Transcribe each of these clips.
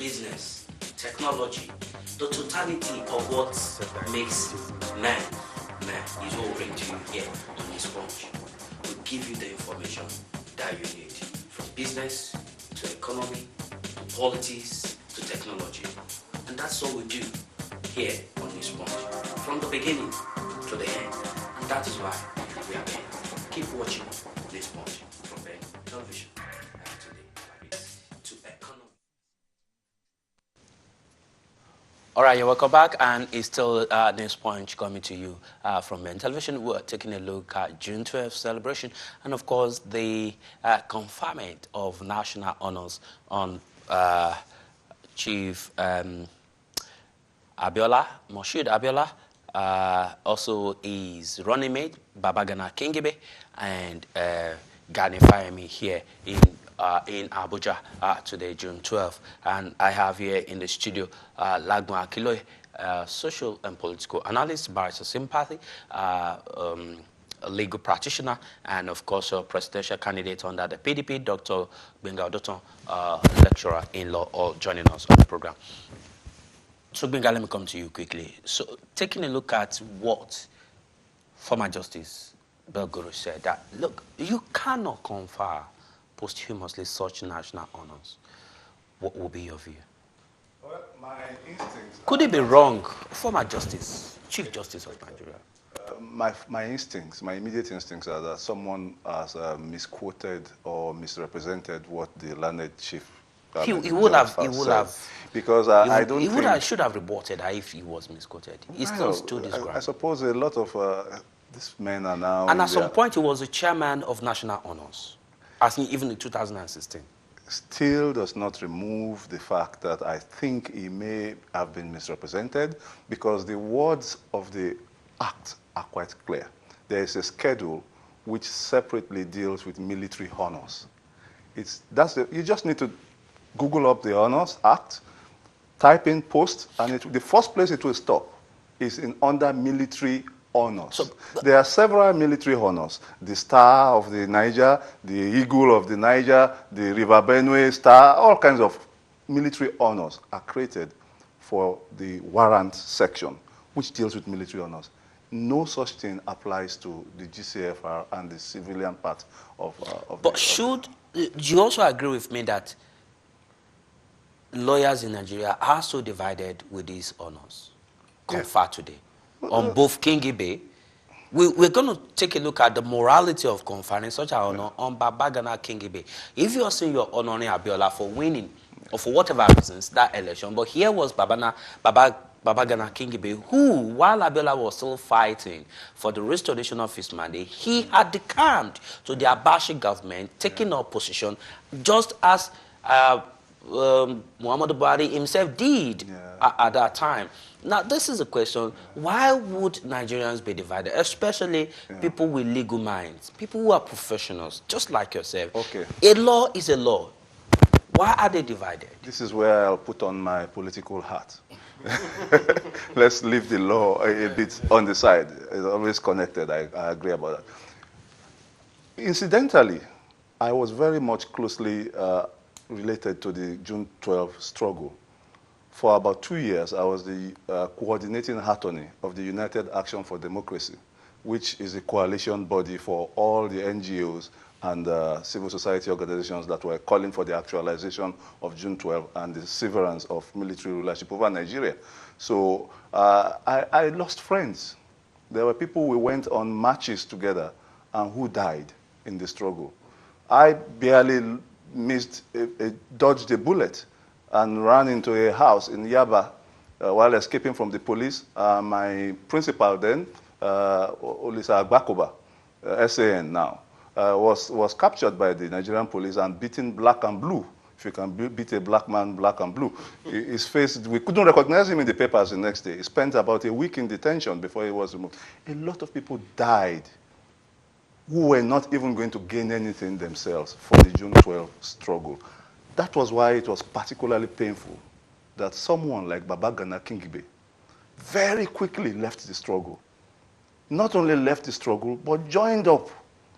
business, technology, the totality of what makes man is what we bring to you here on Newspunch. We give you the information that you need, from business to economy, to politics, to technology. And that's all we do here on Newspunch, from the beginning to the end. And that is why we are here. Keep watching Newspunch from Ben Television. And today, to economy. All right, you're welcome back, and it's still Newspunch coming to you from Ben Television. We're taking a look at June 12th celebration, and of course, the conferment of national honors on Chief Abiola, Moshood Abiola, also his running mate, Babagana Kingibe, and Gani Fayemi here in Abuja today, June 12th. And I have here in the studio Lagma Akiloye, social and political analyst, barrister sympathy, a legal practitioner, and of course a presidential candidate under the PDP, Dr. Benga Odoton, lecturer in law, all joining us on the program. So Benga, let me come to you quickly. So taking a look at what former Justice Belgoro said, that look, you cannot confer posthumously such national honors. What will be your view? Well, my instincts... Could it be wrong, former Justice, Chief Justice of Nigeria? My instincts, my immediate instincts are that someone has misquoted or misrepresented what the learned chief he would have, because I don't think... should have reported her if he was misquoted. He still stood his ground. I suppose a lot of these men are now... And at some point, he was the chairman of National Honors, as in, even in 2016. Still does not remove the fact that I think he may have been misrepresented, because the words of the act are quite clear. There is a schedule which separately deals with military honors. You just need to Google up the Honors Act, type in post, and the first place it will stop is under military honors. So, there are several military honors: the Star of the Niger, the Eagle of the Niger, the River Benue Star. All kinds of military honors are created for the warrant section, which deals with military honors. No such thing applies to the GCFR and the civilian part of But do you also agree with me that lawyers in Nigeria are so divided with these honors conferred today on both Kingibe? We're going to take a look at the morality of conferring such an honor on Babagana Kingibe. If you are saying you're honoring Abiola for winning or for whatever reasons that election, but here was Babagana Kingibe, who, while Abiola was still fighting for the restoration of his mandate, he had decamped to the Abashi government, taking up position just as Muhammadu Buhari himself did at that time. Now, this is a question: why would Nigerians be divided, especially people with legal minds, people who are professionals, just like yourself? Okay. A law is a law. Why are they divided? This is where I'll put on my political hat. Let's leave the law a bit on the side. It's always connected. I agree about that. Incidentally, I was very much closely related to the June 12 struggle. For about 2 years, I was the coordinating attorney of the United Action for Democracy, which is a coalition body for all the NGOs and civil society organizations that were calling for the actualization of June 12 and the severance of military rulership over Nigeria. So I lost friends. There were people we went on marches together and who died in the struggle. I barely dodged a bullet and ran into a house in Yaba while escaping from the police. My principal then, Olisa Agbakoba, SAN now, was captured by the Nigerian police and beaten black and blue. If you can beat a black man black and blue. His face, we couldn't recognize him in the papers the next day. He spent about a week in detention before he was removed. A lot of people died who were not even going to gain anything themselves for the June 12 struggle. That was why it was particularly painful that someone like Babagana Kingibe very quickly left the struggle. Not only left the struggle, but joined up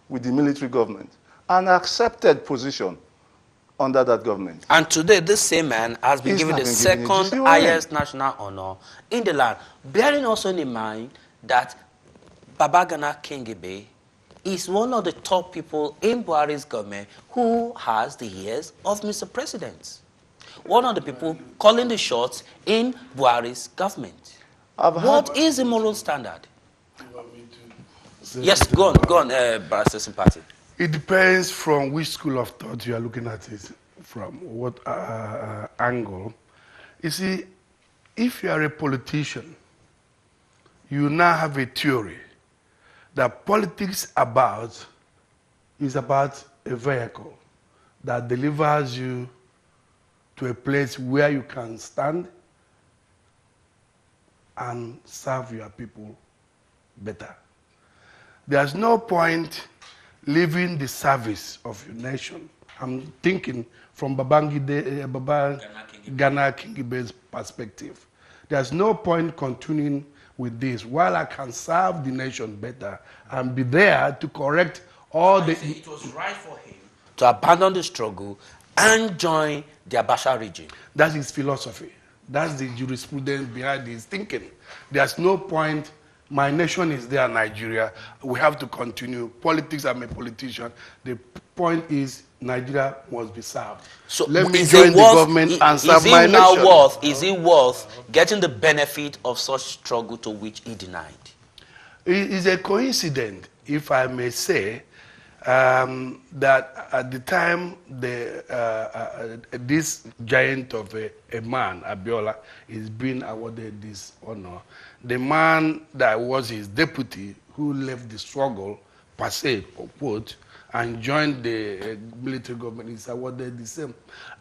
with the military government and accepted position under that government. And today, this same man has been He's given not the been given a second GCON. highest national honor in the land, bearing also in mind that Babagana Kingibe is one of the top people in Buhari's government who has the ears of Mr. President. One of the people calling the shots in Buhari's government. What is the moral standard? Yes, go on, Barrister Sympathy. It depends from which school of thought you are looking at it, from what angle. You see, if you are a politician, you now have a theory that politics is about a vehicle that delivers you to a place where you can stand and serve your people better. There's no point leaving the service of your nation. I'm thinking from Babangida, Ghana Kingibe's perspective. There's no point continuing with this while I can serve the nation better and be there to correct all the... It was right for him to abandon the struggle and join the Abacha regime. That's his philosophy. That's the jurisprudence behind his thinking. There's no point. My nation is there, Nigeria. We have to continue. Politics, I'm a politician. The point is Nigeria must be served. So let me join the government and serve my nation. Is it worth getting the benefit of such struggle to which he denied? It is a coincidence, if I may say, that at the time this giant of a man, Abiola, is being awarded this honor, the man that was his deputy, who left the struggle, per se, or quote, and joined the military government, is awarded the same.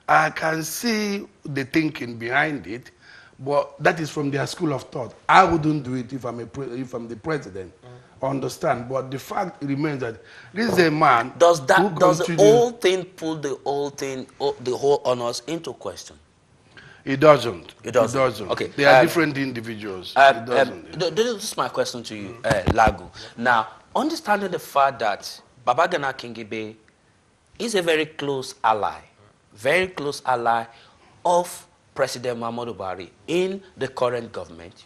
I can see the thinking behind it, but that is from their school of thought. I wouldn't do it if I'm the president. Understand? But the fact remains that this is a man. Does the whole thing pull the whole honors into question? It doesn't. It doesn't. It doesn't. Okay. They are different individuals. It doesn't. This is my question to you, Lagu. Now, understanding the fact that Babagana Kingibe is a very close ally of President Muhammadu Buhari in the current government.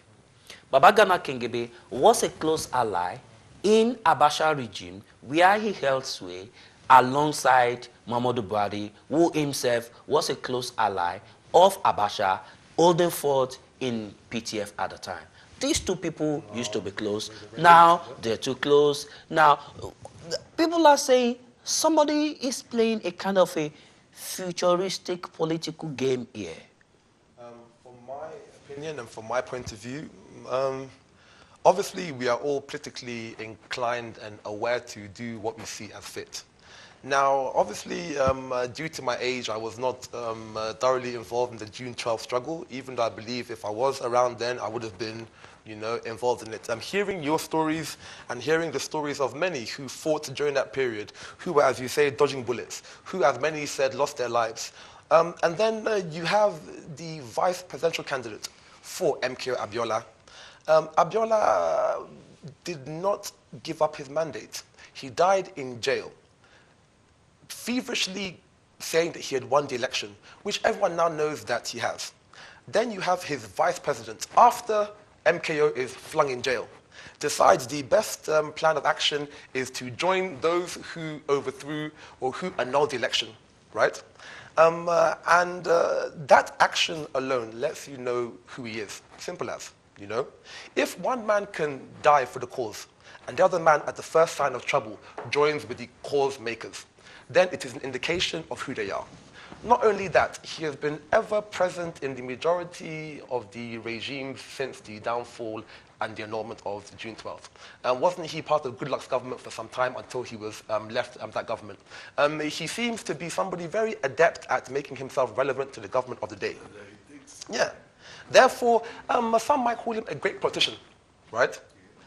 Babagana Kingibe was a close ally in Abacha regime where he held sway alongside Muhammadu Buhari, who himself was a close ally of Abacha, holding forth in PTF at the time. These two people used to be close. Now they're too close. Now people are saying somebody is playing a kind of a futuristic political game here. From my opinion and from my point of view, obviously we are all politically inclined and aware to do what we see as fit. Now, obviously, due to my age, I was not thoroughly involved in the June 12th struggle, even though I believe if I was around then, I would have been, involved in it. I'm hearing your stories and hearing the stories of many who fought during that period, who were, as you say, dodging bullets, who, as many said, lost their lives. And then you have the vice presidential candidate for MKO Abiola. Abiola did not give up his mandate. He died in jail, feverishly saying that he had won the election, which everyone now knows that he has. Then you have his vice president, after MKO is flung in jail, decides the best plan of action is to join those who overthrew or who annulled the election, right? That action alone lets you know who he is. Simple as, If one man can die for the cause, and the other man at the first sign of trouble joins with the cause makers, then it is an indication of who they are. Not only that, he has been ever present in the majority of the regimes since the downfall and the annulment of the June 12th. Wasn't he part of Goodluck's government for some time until he was left that government? He seems to be somebody very adept at making himself relevant to the government of the day. Yeah. Therefore, some might call him a great politician, right?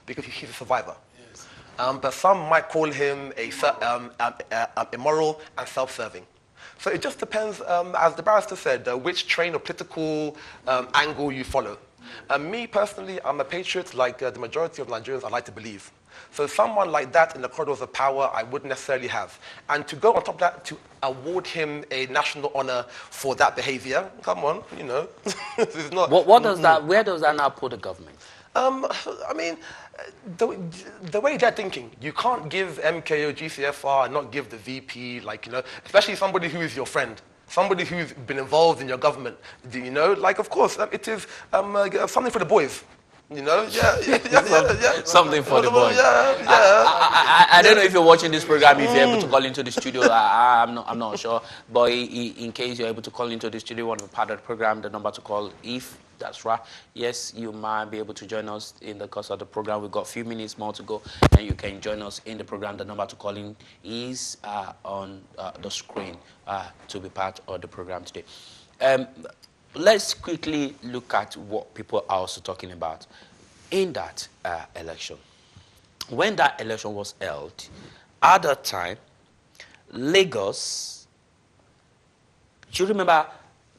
Because he's a survivor. Yes. But some might call him immoral and self-serving. So it just depends, as the barrister said, which train or political angle you follow. Me personally, I'm a patriot like the majority of Nigerians I like to believe. So someone like that in the corridors of power, I wouldn't necessarily have. And to go on top of that, to award him a national honor for that behavior, come on, you know. This is not, What does that, where does that now put the government? I mean, the way they're thinking, you can't give MKO GCFR and not give the VP, like, you know, especially somebody who is your friend, somebody who's been involved in your government, do you know? Like, of course, it is something for the boys. You know, yeah. Something for the boys. Yeah. I don't know if you're watching this program, if you're able to call into the studio. I'm not sure. But in case you're able to call into the studio, want to be part of the program, the number to call, if that's right, yes, you might be able to join us in the course of the program. We've got a few minutes more to go, and you can join us in the program. The number to call in is on the screen to be part of the program today. Let's quickly look at what people are also talking about in that election. When that election was held, at that time, Lagos, do you remember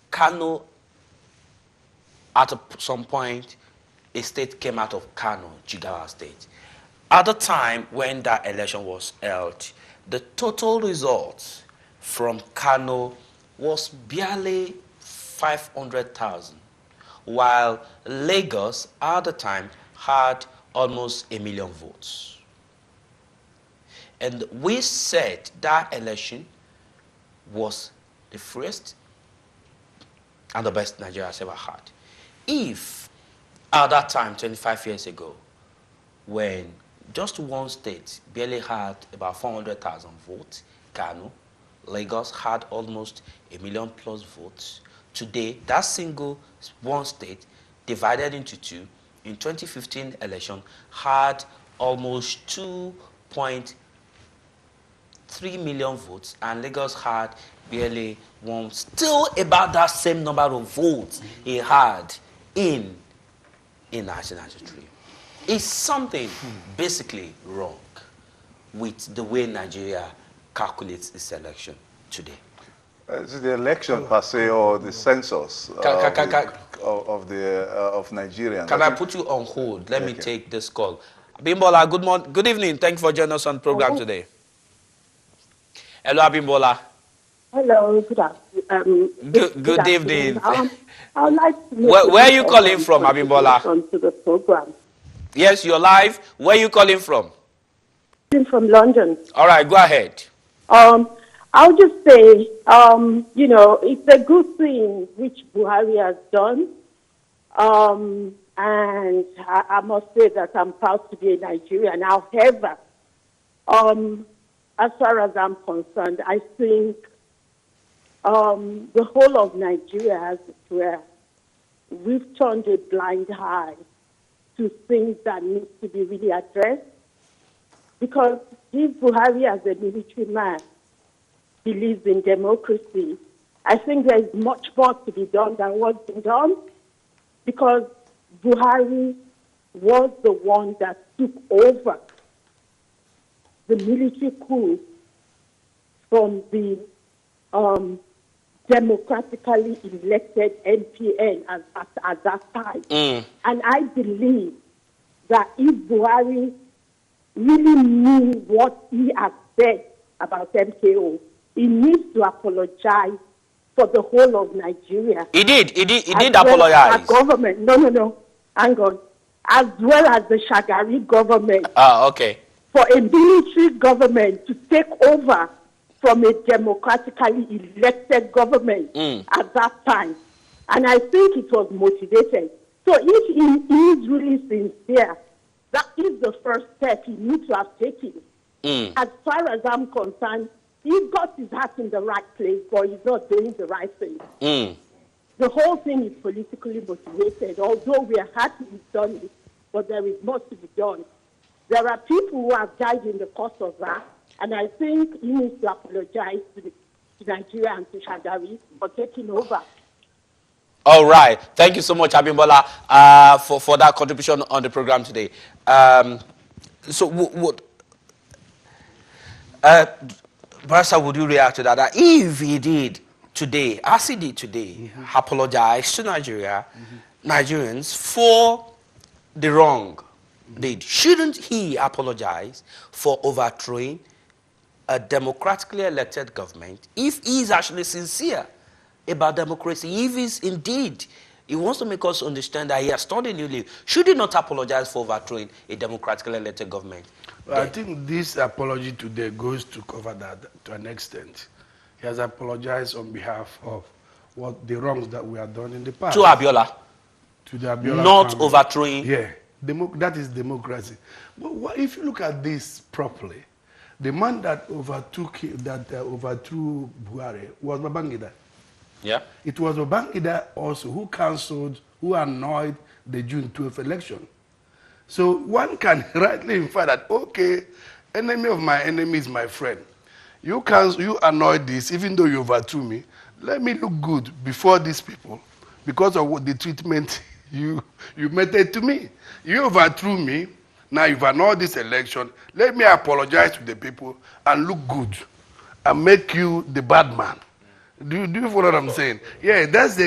Kano, at some point, a state came out of Kano, Jigawa State. At the time when that election was held, the total result from Kano was barely 500,000, while Lagos at the time had almost 1 million votes. And we said that election was the freest and the best Nigeria has ever had. If at that time, 25 years ago, when just one state barely had about 400,000 votes, Kano, Lagos had almost 1 million plus votes. Today, that single one state divided into two in 2015 election had almost 2.3 million votes, and Lagos had barely one, still about that same number of votes he had in 1993. Is something basically wrong with the way Nigeria calculates its election today? Is it the election per se or the census of Nigerians? Can I put you on hold? Let me take this call. Abimbola, good morning, good evening. Thank you for joining us on the program today. Hello, Abimbola. Hello, good afternoon. Good evening. I would like to where are you calling from, Abimbola? To the program. Yes, you're live. Where are you calling from? I'm from London. All right, go ahead. I'll just say, you know, it's a good thing which Buhari has done. And I must say that I'm proud to be a Nigerian. However, as far as I'm concerned, I think the whole of Nigeria has where we've turned a blind eye to things that need to be really addressed. Because if Buhari, as a military man, believes in democracy, I think there is much more to be done than what's been done, because Buhari was the one that took over the military coup from the democratically elected MPN at that time. And I believe that if Buhari really knew what he had said about MKO, he needs to apologize for the whole of Nigeria. He did apologize. Government, no, hang on. As well as the Shagari government. Okay. For a military government to take over from a democratically elected government at that time. And I think it was motivated. So if he is really sincere, that is the first step he needs to have taken. As far as I'm concerned, he's got his heart in the right place, but he's not doing the right thing. The whole thing is politically motivated, although we are happy he's done it, but there is more to be done. There are people who have died in the course of that, and I think he needs to apologize to Nigeria and to Shagari for taking over. All right. Thank you so much, Abimbola, for that contribution on the program today. Barrister, would you react to that? That if he did today, as he did today, apologize to Nigerians for the wrong did. Shouldn't he apologize for overthrowing a democratically elected government if he is actually sincere about democracy? If he's indeed, he wants to make us understand that he has studied new leaf, should he not apologize for overthrowing a democratically elected government? Well, I think this apology today goes to cover that to an extent. He has apologized on behalf of what the wrongs that we have done in the past. To Abiola. To the Abiola Not family. overthrowing. Yeah, that is democracy. But if you look at this properly, the man that overthrew Buhari was Babangida. Yeah. It was Babangida also who cancelled, who annoyed the June 12th election. So one can rightly infer that, okay, enemy of my enemy is my friend. You annoyed this, even though you overthrew me. Let me look good before these people because of what the treatment you meted to me. You overthrew me. Now you've annoyed this election. Let me apologize to the people and look good and make you the bad man. Do you follow what I'm saying? Yeah, that's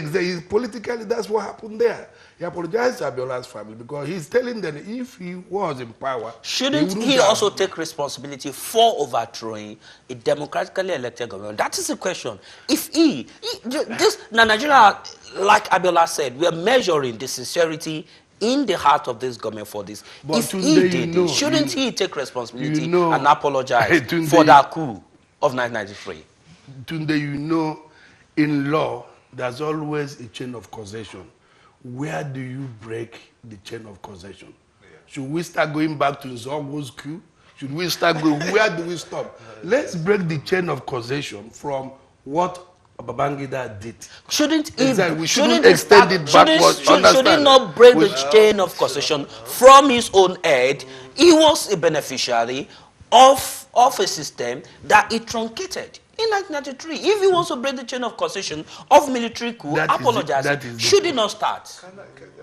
politically, that's what happened there. He apologized to Abiola's family because he's telling them if he was in power, shouldn't he also take responsibility for overthrowing a democratically elected government? That is the question. If Nigeria, like Abiola said, we are measuring the sincerity in the heart of this government for this. But if he did it, shouldn't he take responsibility and apologize for that coup of 1993? Tunde, in law, there's always a chain of causation. Where do you break the chain of causation? Yeah. Should we start going back to Nzongo's coup? Should we start going, where do we stop? Let's break the chain of causation from what Babangida did. Shouldn't we shouldn't extend it backwards? Should he not break the chain of causation from his own head? He was a beneficiary of a system that he truncated. In 1993, if he wants to break the chain of causation of military coup, apologize. Should he not start?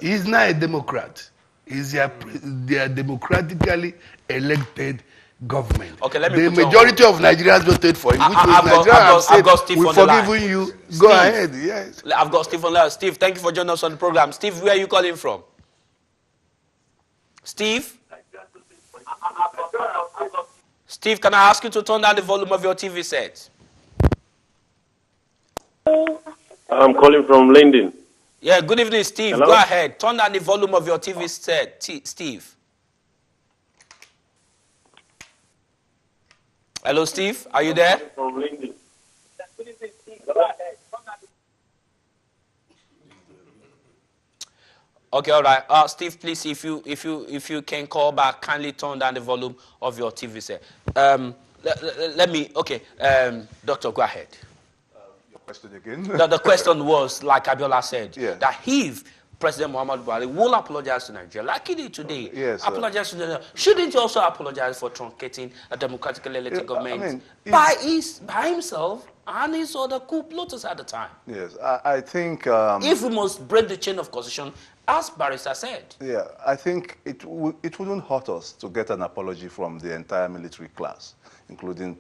He's not a Democrat. They are democratically elected government. Okay, let me the majority of Nigerians voted for him. I've got Steve on the line. We've forgiven you. Steve, go ahead. Yes. I've got Steve on the line. Steve, thank you for joining us on the program. Steve, where are you calling from? Steve? Steve, can I ask you to turn down the volume of your TV set? I'm calling from Linden. Yeah, good evening, Steve. Hello? Go ahead. Turn down the volume of your TV set, Steve. Hello, Steve. Are you there? From Linden. Okay, all right. Steve, please, if you can call back, kindly turn down the volume of your TV set. Doctor, go ahead. Your question again? The question was, like Abiola said, yeah, that if President Muhammadu Buhari will apologize to Nigeria, like he did today, yes, apologize to Nigeria, shouldn't he also apologize for truncating a democratically elected government by himself and his other coup plotters at the time? Yes, I think... if we must break the chain of causation, as Barrister said. Yeah, I think it wouldn't hurt us to get an apology from the entire military class, including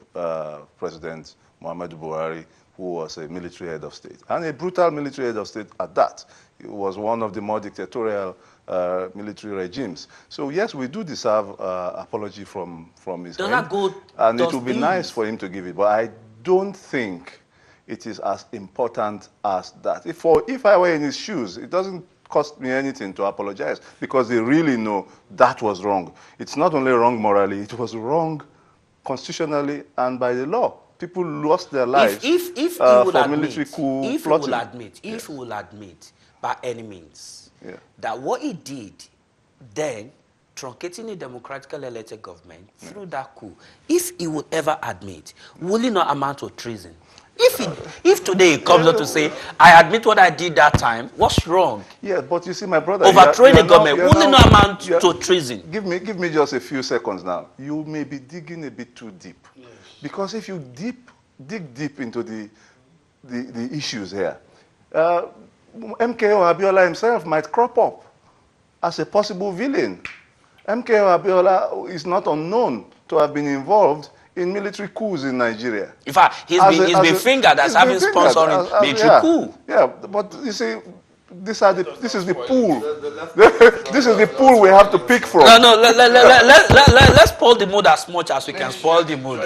President Muhammadu Buhari, who was a military head of state, and a brutal military head of state at that. It was one of the more dictatorial military regimes. So yes, we do deserve apology from his end, and it would be nice for him to give it, but I don't think it is as important as that. If I were in his shoes, it doesn't cost me anything to apologize because they really know that was wrong. It's not only wrong morally, it was wrong constitutionally and by the law. People lost their lives if for military coup plotting. If he will admit by any means that what he did then, truncating a democratically elected government through that coup, if he would ever admit, will it not amount to treason? If today he comes up to say, I admit what I did that time, what's wrong? Yeah, but you see, my brother, overthrowing the government, will it not amount to treason? Give me just a few seconds now. You may be digging a bit too deep. Yes. Because if you dig deep into the issues here, MKO Abiola himself might crop up as a possible villain. MKO Abiola is not unknown to have been involved in military coups in Nigeria. In fact, he's been fingered as having sponsoring military coup. Yeah, but you see, This is the pool. This is the pool we have to pick from. No, let's spoil the mood as much as we can spoil the mood.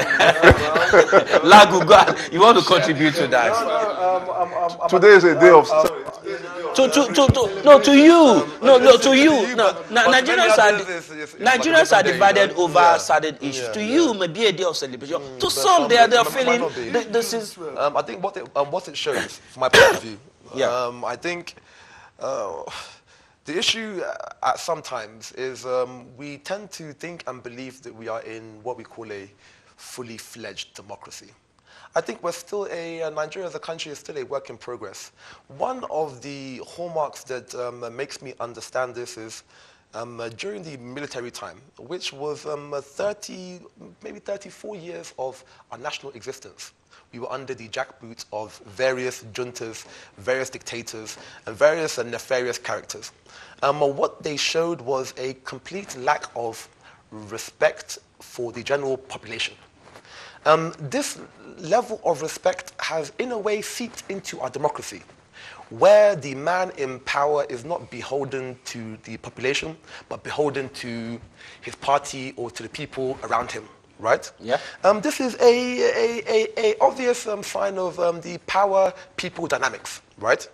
Lagu, you want to contribute to that? Today is a day of... To you. Nigerians are divided over certain issues. To you, may be a day of celebration. To some, they are feeling this is. I think what it shows, from my point of view, I think the issue at sometimes is we tend to think and believe that we are in what we call a fully fledged democracy. I think we're still Nigeria as a country is still a work in progress. One of the hallmarks that makes me understand this is during the military time, which was 34 years of our national existence. We were under the jackboots of various juntas, various dictators, and various nefarious characters. What they showed was a complete lack of respect for the general population. This level of respect has, in a way, seeped into our democracy, where the man in power is not beholden to the population, but beholden to his party or to the people around him, right? Yeah. This is a obvious sign of the power-people dynamics, right?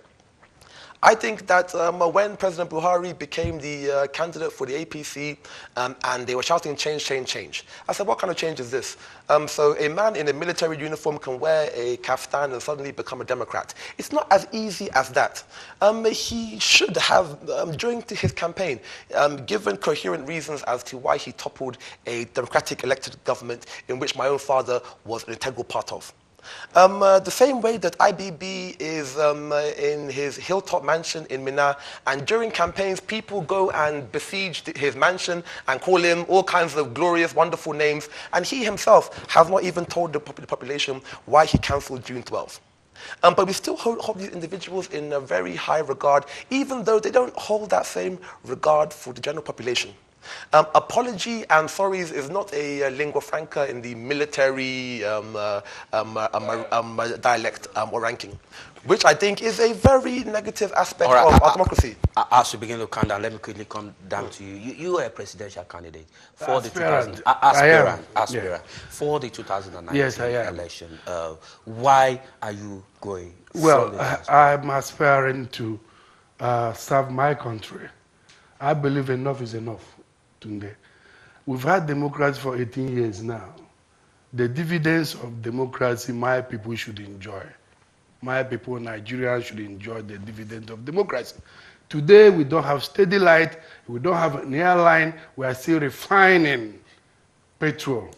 I think that when President Buhari became the candidate for the APC and they were shouting change, change, change, I said, what kind of change is this? So a man in a military uniform can wear a kaftan and suddenly become a Democrat. It's not as easy as that. He should have, during his campaign, given coherent reasons as to why he toppled a democratic elected government in which my own father was an integral part of. The same way that IBB is in his hilltop mansion in Minna, and during campaigns people go and besiege his mansion and call him all kinds of glorious, wonderful names, and he himself has not even told the population why he cancelled June 12th. But we still hold these individuals in a very high regard, even though they don't hold that same regard for the general population. Apology and sorries is not a lingua franca in the military dialect or ranking, which I think is a very negative aspect of our democracy. As we begin to count down, let me quickly come down to you. You are a presidential candidate for Aspirant. Aspirant for the 2019 election. Why are you going? Well, I'm aspiring to serve my country. I believe enough is enough. Today. We've had democracy for 18 years now. The dividends of democracy, my people should enjoy. My people, Nigerians, should enjoy the dividend of democracy. Today, we don't have steady light. We don't have an airline. We are still refining petrol.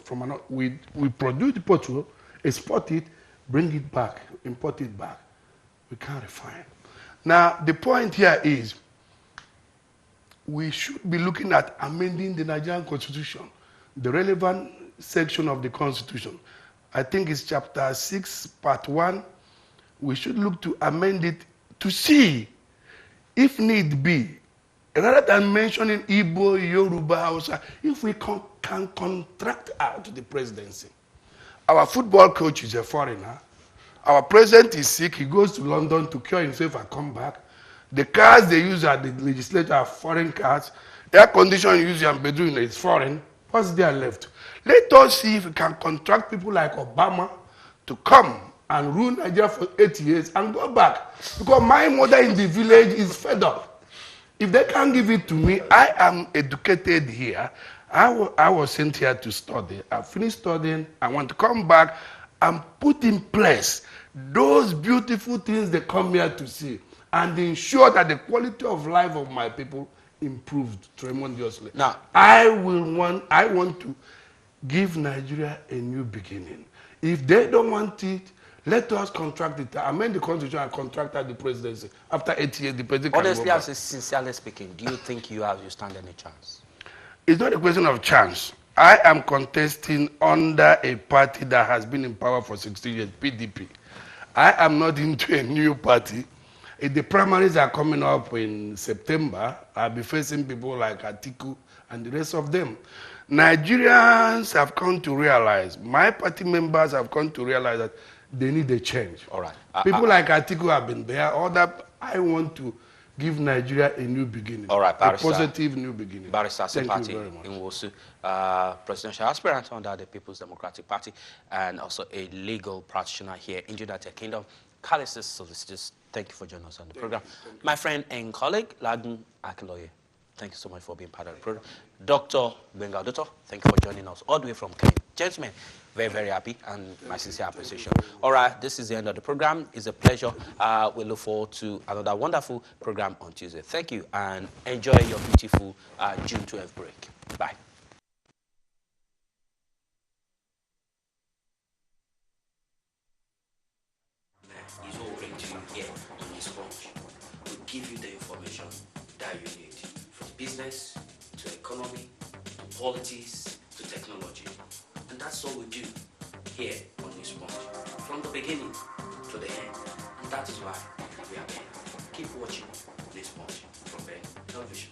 We produce the petrol, export it, bring it back, import it back. We can't refine. Now, the point here is, we should be looking at amending the Nigerian Constitution, the relevant section of the Constitution. I think it's chapter 6, part 1. We should look to amend it to see, if need be, rather than mentioning Igbo, Yoruba, Hausa, if we can contract out the presidency. Our football coach is a foreigner. Our president is sick. He goes to London to cure himself and come back. The cars they use at the legislature are foreign cars. Air conditioning used in bedroom is foreign. What's there left? Let us see if we can contract people like Obama to come and rule Nigeria for 8 years and go back. Because my mother in the village is fed up. If they can't give it to me, I am educated here. I was sent here to study. I finished studying. I want to come back and put in place those beautiful things they come here to see, and ensure that the quality of life of my people improved tremendously. Now, I want to give Nigeria a new beginning. If they don't want it, let us contract it. Amend the constitution and contract out the presidency. After 8 years, the president honestly, can go as a sincerely speaking, do you think you stand any chance? It's not a question of chance. I am contesting under a party that has been in power for 16 years, PDP. I am not into a new party. If the primaries are coming up in September, I'll be facing people like Atiku and the rest of them. Nigerians have come to realize, my party members have come to realize that they need a change. All right. People like Atiku have been there. All that I want to give Nigeria a new beginning. All right, a Barrister. positive new beginning. Barrister Thank Simpati you very much. Nwosu, presidential aspirant under the People's Democratic Party, and also a legal practitioner here in the United Kingdom. Callisis Solicitors, thank you for joining us on the program. My friend and colleague, Lagun Akinloye, thank you so much for being part of the program. Dr. Benga Dotto, thank you for joining us all the way from Kenya. Gentlemen, very, very happy and my sincere appreciation. All right, this is the end of the program. It's a pleasure. We look forward to another wonderful program on Tuesday. Thank you and enjoy your beautiful June 12th break. Bye. Is what we're going to here on Newspunch. We give you the information that you need, from business to economy, to politics, to technology. And that's all we do here on Newspunch, from the beginning to the end. And that is why we are here. Keep watching Newspunch from Ben Television.